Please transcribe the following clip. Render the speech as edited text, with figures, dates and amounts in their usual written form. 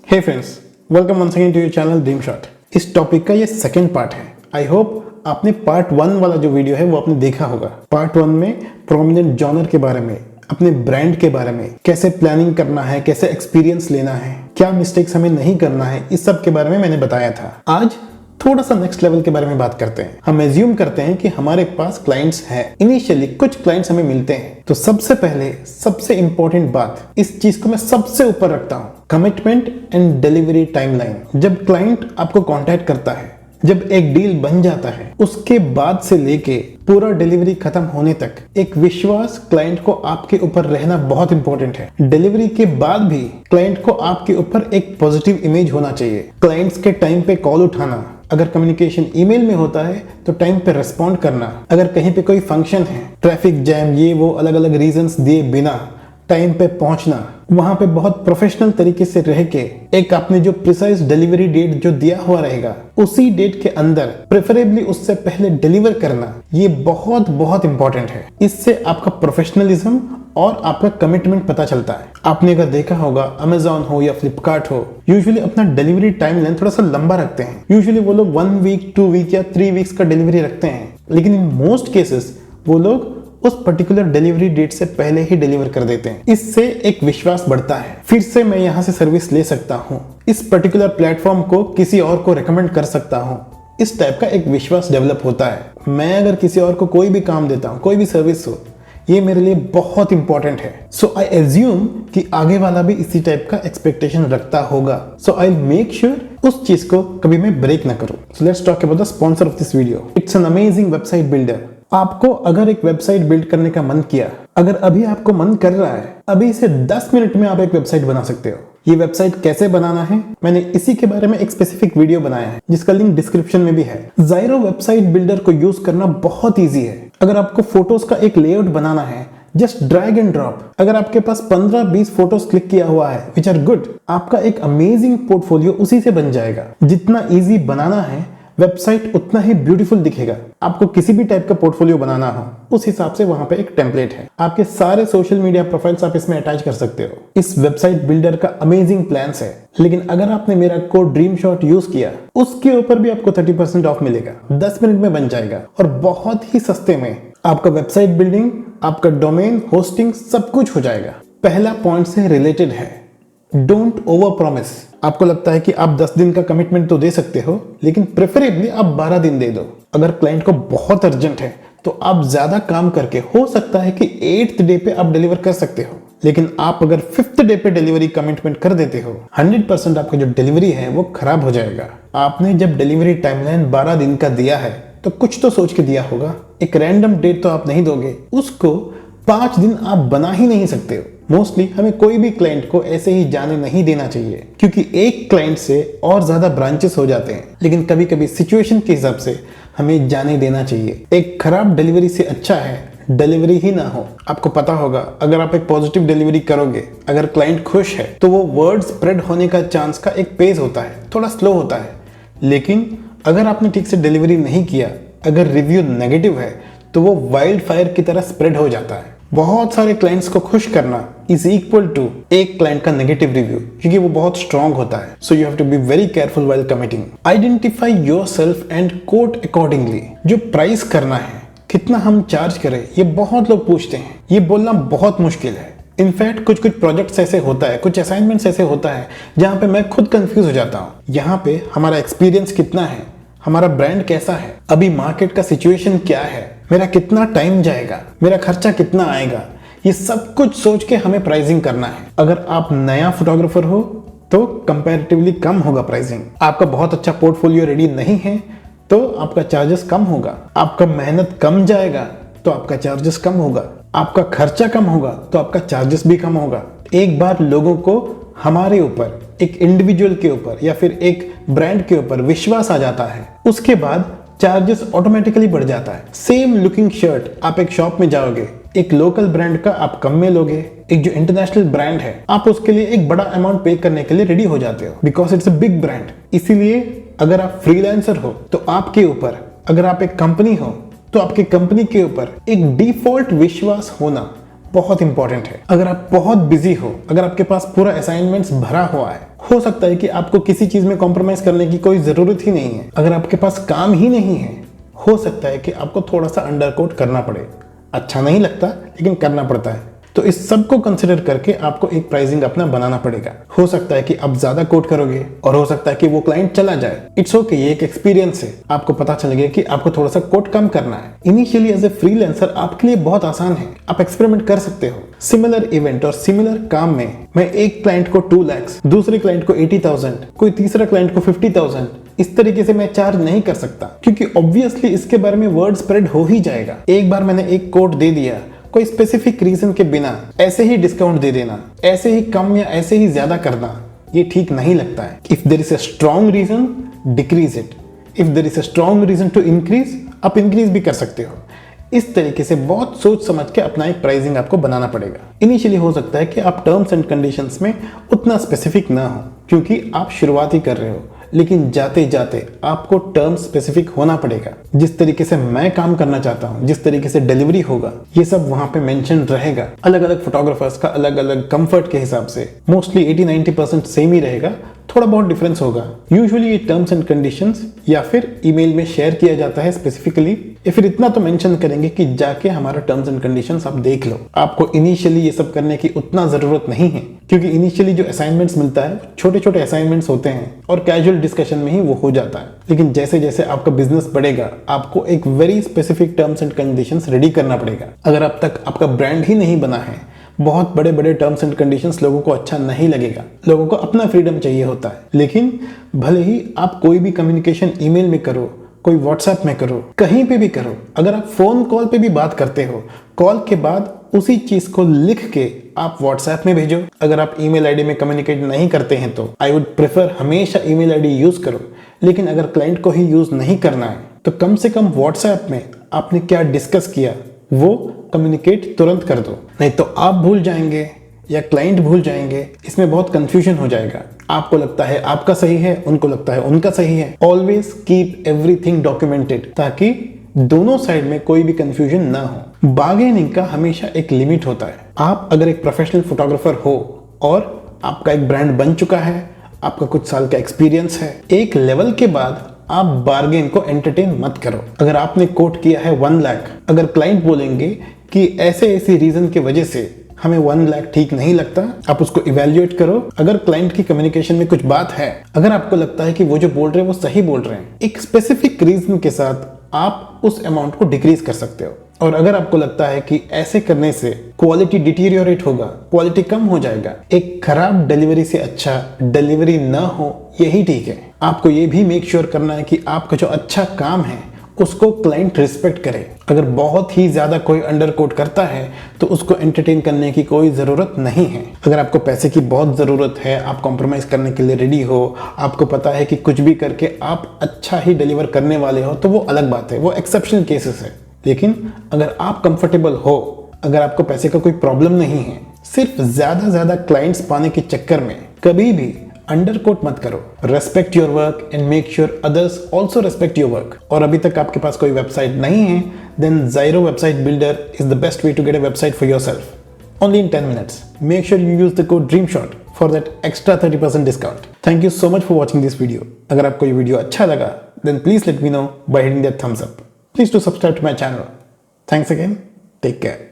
Hey friends, welcome once again to your channel dream shot. इस topic का ये second part है। I hope आपने पार्ट 1 वाला जो वीडियो है वो आपने देखा होगा। पार्ट 1 में प्रोमिनेंट जॉनर के बारे में, अपने ब्रांड के बारे में, कैसे प्लानिंग करना है, कैसे एक्सपीरियंस लेना है, क्या मिस्टेक्स हमें नहीं करना है, इस सब के बारे में मैंने बताया था। आज थोड़ा सा नेक्स्ट लेवल के बारे में बात करते हैं। हम एज्यूम करते हैं कि हमारे पास क्लाइंट्स हैं। इनिशियली कुछ क्लाइंट्स हमें मिलते हैं, तो सबसे पहले सबसे इंपॉर्टेंट बात, इस चीज को मैं सबसे ऊपर रखता हूं, कमिटमेंट एंड डिलीवरी टाइमलाइन। जब क्लाइंट आपको कांटेक्ट करता है, जब एक डील बन जाता है, उसके बाद से लेके पूरा डिलीवरी खत्म होने तक एक विश्वास क्लाइंट को आपके ऊपर रहना बहुत इंपॉर्टेंट है। डिलीवरी के बाद भी क्लाइंट को आपके ऊपर एक पॉजिटिव इमेज होना चाहिए। क्लाइंट्स के टाइम पे कॉल उठाना, अगर कम्युनिकेशन ईमेल में होता है तो टाइम पे रिस्पॉन्ड करना, अगर कहीं पे कोई फंक्शन है, ट्रैफिक जैम, ये वो अलग अलग रीजंस दिए बिना टाइम पे पहुंचना, वहां पे बहुत प्रोफेशनल तरीके से रह के एक आपने जो प्रिसाइज डिलीवरी डेट जो दिया हुआ रहेगा, उसी डेट के अंदर प्रेफरेबली उससे पहले डिलीवर करना, ये बहुत बहुत इंपॉर्टेंट है। इससे आपका प्रोफेशनलिज्म और आपका कमिटमेंट पता चलता है। आपने अगर देखा होगा, अमेजॉन हो या फ्लिपकार्ट हो, यूजुअली अपना डिलीवरी टाइम लाइन थोड़ा सा लंबा रखते हैं। यूजुअली वो लोग 1 वीक, 2 वीक या 3 वीक्स का डिलीवरी रखते हैं, लेकिन इन मोस्ट केसेस वो लोग उस पर्टिकुलर डिलीवरी डेट से पहले ही डिलीवर कर देते हैं। इससे एक विश्वास बढ़ता है, फिर से मैं यहाँ से सर्विस ले सकता हूँ, इस पर्टिकुलर प्लेटफॉर्म को किसी और को रेकमेंड कर सकता हूँ, इस टाइप का एक विश्वास डेवलप होता है। मैं अगर किसी और को कोई भी काम देता हूँ, कोई भी सर्विस हो, ये मेरे लिए बहुत इंपॉर्टेंट है। सो आई एज्यूम कि आगे वाला भी इसी टाइप का एक्सपेक्टेशन रखता होगा। सो आई मेक श्योर उस चीज को कभी मैं ब्रेक ना करूं। So let's talk about the sponsor of this video. It's an amazing website builder. आपको अगर एक वेबसाइट बिल्ड करने का मन किया, अगर अभी आपको मन कर रहा है, अभी से 10 मिनट में आप एक वेबसाइट बना सकते हो। ये वेबसाइट कैसे बनाना है, मैंने इसी के बारे में एक स्पेसिफिक वीडियो बनाया है, जिसका लिंक डिस्क्रिप्शन में भी है। Xyro वेबसाइट बिल्डर को यूज करना बहुत इजी है। अगर आपको फोटोज का एक लेआउट बनाना है, जस्ट ड्रैग एंड ड्रॉप। अगर आपके पास 15-20 फोटोज क्लिक किया हुआ है, विच आर गुड, आपका एक अमेजिंग पोर्टफोलियो उसी से बन जाएगा। जितना इजी बनाना है, वेबसाइट उतना ही ब्यूटीफुल दिखेगा। आपको किसी भी टाइप का पोर्टफोलियो बनाना हो, उस हिसाब से वहां पे एक टेम्पलेट है। आपके सारे सोशल मीडिया प्रोफाइल्स आप इसमें अटैच कर सकते हो। इस वेबसाइट बिल्डर का अमेजिंग प्लान्स है, लेकिन अगर आपने मेरा कोड ड्रीम शॉट यूज किया, उसके ऊपर भी आपको 30% ऑफ मिलेगा। 10 मिनट में बन जाएगा और बहुत ही सस्ते में आपका वेबसाइट बिल्डिंग, आपका डोमेन, होस्टिंग सब कुछ हो जाएगा। पहला पॉइंट से रिलेटेड है, डोंट ओवर प्रॉमिस। आपको लगता है कि आप 10 दिन का कमिटमेंट तो दे सकते हो, लेकिन प्रेफरेबली आप 12 दिन दे दो। अगर क्लाइंट को बहुत अर्जेंट है तो आप ज्यादा काम करके हो सकता है कि 8th डे पे आप डिलीवर कर सकते हो, लेकिन आप अगर 5th डे पे डिलीवरी कमिटमेंट कर देते हो, 100% आपका जो डिलीवरी है वो खराब हो जाएगा। आपने जब डिलीवरी टाइमलाइन 12 दिन का दिया है तो कुछ तो सोच के दिया होगा। एक रैंडम डेट तो आप नहीं दोगे, उसको 5 दिन आप बना ही नहीं सकते हो। मोस्टली हमें कोई भी क्लाइंट को ऐसे ही जाने नहीं देना चाहिए, क्योंकि एक क्लाइंट से और ज्यादा ब्रांचेस हो जाते हैं, लेकिन कभी कभी सिचुएशन के हिसाब से हमें जाने देना चाहिए। एक खराब डिलीवरी से अच्छा है डिलीवरी ही ना हो। आपको पता होगा, अगर आप एक पॉजिटिव डिलीवरी करोगे, अगर क्लाइंट खुश है, तो वो वर्ड स्प्रेड होने का चांस का एक पेस होता है, थोड़ा स्लो होता है। लेकिन अगर आपने ठीक से डिलीवरी नहीं किया, अगर रिव्यू नेगेटिव है, तो वो वाइल्ड फायर की तरह स्प्रेड हो जाता है। बहुत सारे क्लाइंट्स को खुश करना इज इक्वल टू एक क्लाइंट का नेगेटिव रिव्यू, क्योंकि वो बहुत स्ट्रांग होता है। So you have to be very careful while committing. Identify yourself and quote accordingly. जो प्राइस करना है, कितना हम चार्ज करें, ये बहुत लोग पूछते हैं। ये बोलना बहुत मुश्किल है। इनफैक्ट कुछ प्रोजेक्ट्स ऐसे होता है, कुछ असाइनमेंट्स ऐसे होता है जहां पे मैं खुद कंफ्यूज हो जाता हूँ। यहाँ पे हमारा एक्सपीरियंस कितना है, हमारा ब्रांड कैसा है, अभी मार्केट का सिचुएशन क्या है, मेरा कितना टाइम जाएगा, मेरा खर्चा कितना आएगा, ये सब कुछ सोच के हमें प्राइसिंग करना है। अगर आप नया फोटोग्राफर हो तो कंपैरेटिवली कम होगा प्राइसिंग। आपका बहुत अच्छा पोर्टफोलियो रेडी नहीं है तो आपका चार्जेस कम होगा। आपका मेहनत कम जाएगा तो आपका चार्जेस कम होगा। आपका खर्चा कम होगा तो आपका चार्जेस भी कम होगा। एक बार लोगों को हमारे ऊपर, एक इंडिविजुअल के ऊपर या फिर एक ब्रांड के ऊपर विश्वास आ जाता है, उसके बाद चार्जेस ऑटोमेटिकली बढ़ जाता है। सेम लुकिंग शर्ट आप एक शॉप में जाओगे, एक लोकल ब्रांड का आप कम में लोगे, एक जो इंटरनेशनल ब्रांड है आप उसके लिए एक बड़ा अमाउंट पे करने के लिए रेडी हो जाते हो, because it's a big brand. इसीलिए अगर आप फ्रीलांसर हो तो आपके ऊपर, अगर आप एक कंपनी हो तो आपकी कंपनी के ऊपर एक डिफॉल्ट विश्वास होना बहुत इंपॉर्टेंट है। अगर आप बहुत बिजी हो, अगर आपके पास पूरा असाइनमेंट्स भरा हुआ है, हो सकता है कि आपको किसी चीज में कॉम्प्रोमाइज करने की कोई जरूरत ही नहीं है। अगर आपके पास काम ही नहीं है, हो सकता है कि आपको थोड़ा सा अंडरकोट करना पड़े। अच्छा नहीं लगता, लेकिन करना पड़ता है। तो इस सब को कंसिडर करके आपको एक प्राइसिंग अपना बनाना पड़ेगा। हो सकता है कि आप ज्यादा कोट करोगे और हो सकता है कि वो क्लाइंट चला जाए। इट्स ओके, ये एक एक्सपीरियंस है। आपको पता चल गया कि आपको थोड़ा सा कोट कम करना है। इनिशियली एज ए फ्रीलांसर आपके लिए बहुत आसान है, आप एक्सपेरिमेंट कर सकते हो। सिमिलर इवेंट और सिमिलर काम में मैं एक क्लाइंट को 2 लाख, दूसरे क्लाइंट को 80,000, कोई तीसरा क्लाइंट को 50,000 इस तरीके से मैं चार्ज नहीं कर सकता, क्योंकि ऑब्वियसली इसके बारे में वर्ड स्प्रेड हो ही जाएगा। एक बार मैंने एक कोट दे दिया, कोई स्पेसिफिक रीजन के बिना ऐसे ही डिस्काउंट दे देना, ऐसे ही कम या ऐसे ही ज्यादा करना, ये ठीक नहीं लगता है। If there is a strong reason, decrease it. If there is a strong reason to increase, आप इंक्रीज भी कर सकते हो। इस तरीके से बहुत सोच समझ के अपना एक प्राइसिंग आपको बनाना पड़ेगा। इनिशियली हो सकता है कि आप टर्म्स एंड कंडीशंस में उतना स्पेसिफिक ना हो, क्योंकि आप शुरुआत ही कर रहे हो, लेकिन जाते जाते आपको टर्म स्पेसिफिक होना पड़ेगा। जिस तरीके से मैं काम करना चाहता हूँ, जिस तरीके से डिलीवरी होगा, ये सब वहां पे मेंशन रहेगा। अलग अलग फोटोग्राफर्स का अलग अलग कंफर्ट के हिसाब से मोस्टली 80-90% सेम ही रहेगा, थोड़ा बहुत डिफरेंस होगा। यूजुअली ये टर्म्स एंड कंडीशंस या फिर ईमेल में शेयर किया जाता है स्पेसिफिकली, या फिर इतना तो मेंशन करेंगे कि जाके हमारा टर्म्स एंड कंडीशंस आप देख लो। आपको इनिशियली ये सब करने की उतना जरूरत नहीं है, क्योंकि इनिशियली जो असाइनमेंट्स मिलता है छोटे छोटे असाइनमेंट्स होते हैं और कैजुअल डिस्कशन में ही वो हो जाता है। लेकिन जैसे जैसे आपका बिजनेस बढ़ेगा, आपको एक very specific terms and conditions ready करना पड़ेगा। अगर अब तक आपका ब्रांड ही नहीं बना है, बहुत बड़े बड़े टर्म्स एंड कंडीशंस लोगों को अच्छा नहीं लगेगा। लोगों को अपना फ्रीडम चाहिए होता है। लेकिन भले ही आप कोई भी कम्युनिकेशन ईमेल में करो, कोई व्हाट्सएप में करो, कहीं पे भी करो, अगर आप फोन कॉल पे भी बात करते हो, कॉल के बाद उसी चीज को लिख के आप व्हाट्सएप में भेजो। अगर आप ईमेल आईडी में कम्युनिकेट नहीं करते हैं तो आई वुड प्रेफर हमेशा ईमेल आईडी यूज करो। लेकिन अगर क्लाइंट को ही यूज नहीं करना है तो कम से कम व्हाट्सएप में आपने क्या डिस्कस किया वो कम्युनिकेट तुरंत कर दो, नहीं तो आप भूल जाएंगे या क्लाइंट भूल जाएंगे। इसमें बहुत कंफ्यूजन हो जाएगा। आपको लगता है आपका सही है, उनको लगता है उनका सही है। ऑलवेज कीप एवरीथिंग डॉक्यूमेंटेड, ताकि दोनों साइड में कोई भी कंफ्यूजन ना हो। बार्गेनिंग का हमेशा एक लिमिट होता है। आप अगर एक प्रोफेशनल फोटोग्राफर हो और आपका एक ब्रांड बन चुका है, आपका कुछ साल का एक्सपीरियंस है, एक लेवल के बाद आप बार्गेन को एंटरटेन मत करो। अगर आपने कोट किया है 1 लाख, अगर क्लाइंट बोलेंगे कि ऐसे ऐसे रीजन की वजह से हमें 1 लाख ठीक नहीं लगता, आप उसको इवेल्युएट करो। अगर क्लाइंट की कम्युनिकेशन में कुछ बात है, अगर आपको लगता है कि वो जो बोल रहे हैं वो सही बोल रहे हैं, एक स्पेसिफिक रीजन के साथ आप उस अमाउंट को डिक्रीज कर सकते हो। और अगर आपको लगता है कि ऐसे करने से क्वालिटी डिटीरियोरेट होगा, क्वालिटी कम हो जाएगा, एक खराब डिलीवरी से अच्छा डिलीवरी ना हो, यही ठीक है। आपको ये भी मेक श्योर करना है कि आपका जो अच्छा काम है उसको क्लाइंट रिस्पेक्ट करे। अगर बहुत ही ज्यादा कोई अंडर कोट करता है तो उसको एंटरटेन करने की कोई जरूरत नहीं है। अगर आपको पैसे की बहुत जरूरत है, आप कॉम्प्रोमाइज करने के लिए रेडी हो, आपको पता है कि कुछ भी करके आप अच्छा ही डिलीवर करने वाले हो, तो वो अलग बात है, वो एक्सेप्शनल केसेस है। लेकिन अगर आप कंफर्टेबल हो, अगर आपको पैसे का कोई प्रॉब्लम नहीं है, सिर्फ ज्यादा क्लाइंट्स पाने के चक्कर में कभी भी अंडर कोट मत करो। Respect your work and make sure others also respect your work. और अभी तक आपके पास कोई वेबसाइट नहीं है, then Zyro website builder is the best way to get a website for yourself only in 10 minutes. Make sure you use the code DREAMSHOT for that extra 30% discount. Thank you so much for watching this video. अगर आपको ये video अच्छा लगा, then please let me know by hitting that thumbs up. Please do subscribe to my channel. Thanks again. Take care.